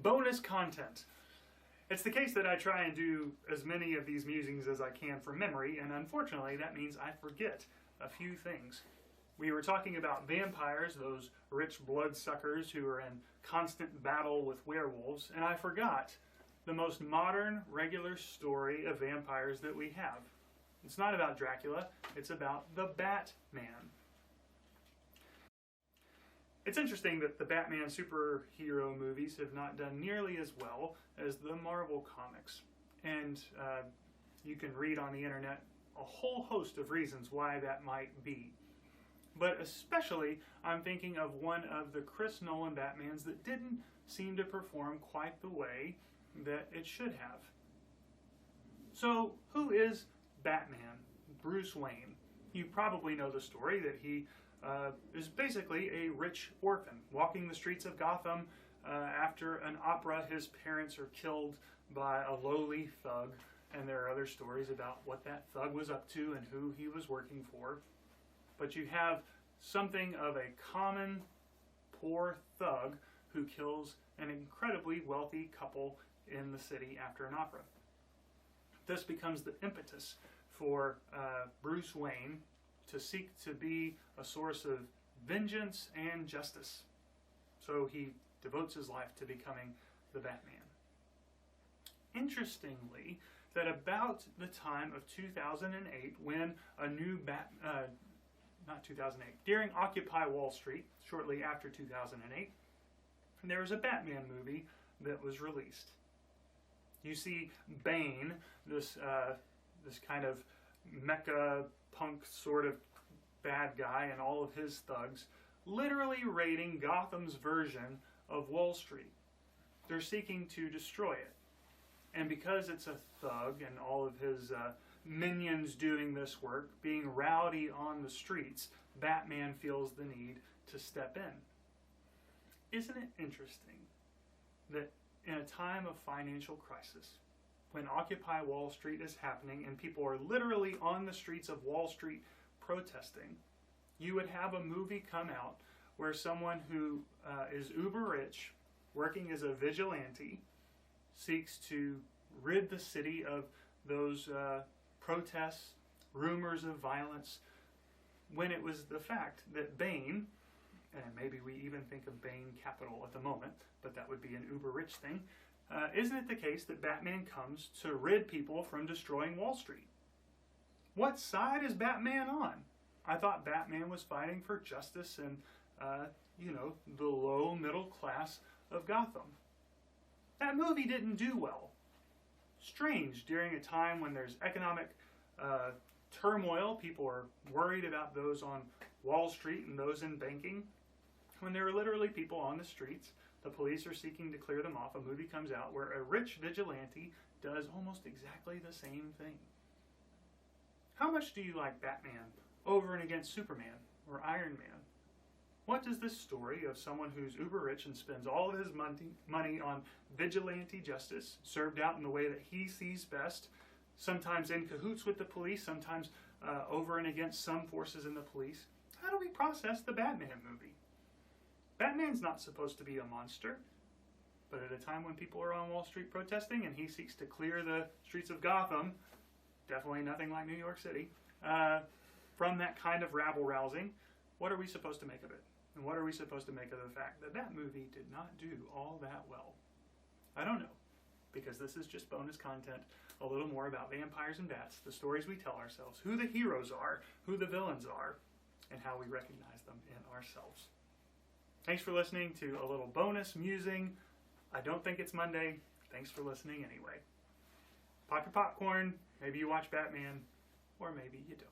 Bonus content. It's the case that I try and do as many of these musings as I can from memory, and unfortunately that means I forget a few things. We were talking about vampires, those rich bloodsuckers who are in constant battle with werewolves, and I forgot the most modern, regular story of vampires that we have. It's not about Dracula, it's about the Batman. It's interesting that the Batman superhero movies have not done nearly as well as the Marvel comics. And you can read on the internet a whole host of reasons why that might be. But especially, I'm thinking of one of the Chris Nolan Batmans that didn't seem to perform quite the way that it should have. So, who is Batman? Bruce Wayne. You probably know the story that he is basically a rich orphan walking the streets of Gotham after an opera. His parents are killed by a lowly thug, and there are other stories about what that thug was up to and who he was working for. But you have something of a common poor thug who kills an incredibly wealthy couple in the city after an opera. This becomes the impetus for Bruce Wayne to seek to be a source of vengeance and justice. So he devotes his life to becoming the Batman. Interestingly, that about the time of 2008, when a new not 2008, during Occupy Wall Street, shortly after 2008, there was a Batman movie that was released. You see Bane, this kind of mecha punk sort of bad guy, and all of his thugs literally raiding Gotham's version of Wall Street. They're seeking to destroy it. And because it's a thug and all of his minions doing this work, being rowdy on the streets, Batman feels the need to step in. Isn't it interesting that in a time of financial crisis, when Occupy Wall Street is happening and people are literally on the streets of Wall Street protesting, you would have a movie come out where someone who is uber rich, working as a vigilante, seeks to rid the city of those protests, rumors of violence, when it was the fact that Bane, and maybe we even think of Bane Capital at the moment, but that would be an uber rich thing, isn't it the case that Batman comes to rid people from destroying Wall Street? What side is Batman on? I thought Batman was fighting for justice and, the low middle class of Gotham. That movie didn't do well. Strange, during a time when there's economic turmoil, people are worried about those on Wall Street and those in banking. When there are literally people on the streets, the police are seeking to clear them off, a movie comes out where a rich vigilante does almost exactly the same thing. How much do you like Batman over and against Superman or Iron Man? What does this story of someone who's uber rich and spends all of his money on vigilante justice, served out in the way that he sees best, sometimes in cahoots with the police, sometimes over and against some forces in the police, how do we process the Batman movie? Batman's not supposed to be a monster, but at a time when people are on Wall Street protesting and he seeks to clear the streets of Gotham, definitely nothing like New York City, from that kind of rabble-rousing, what are we supposed to make of it? And what are we supposed to make of the fact that that movie did not do all that well? I don't know, because this is just bonus content, a little more about vampires and bats, the stories we tell ourselves, who the heroes are, who the villains are, and how we recognize them in ourselves. Thanks for listening to a little bonus musing. I don't think it's Monday. Thanks for listening anyway. Pop your popcorn. Maybe you watch Batman, or maybe you don't.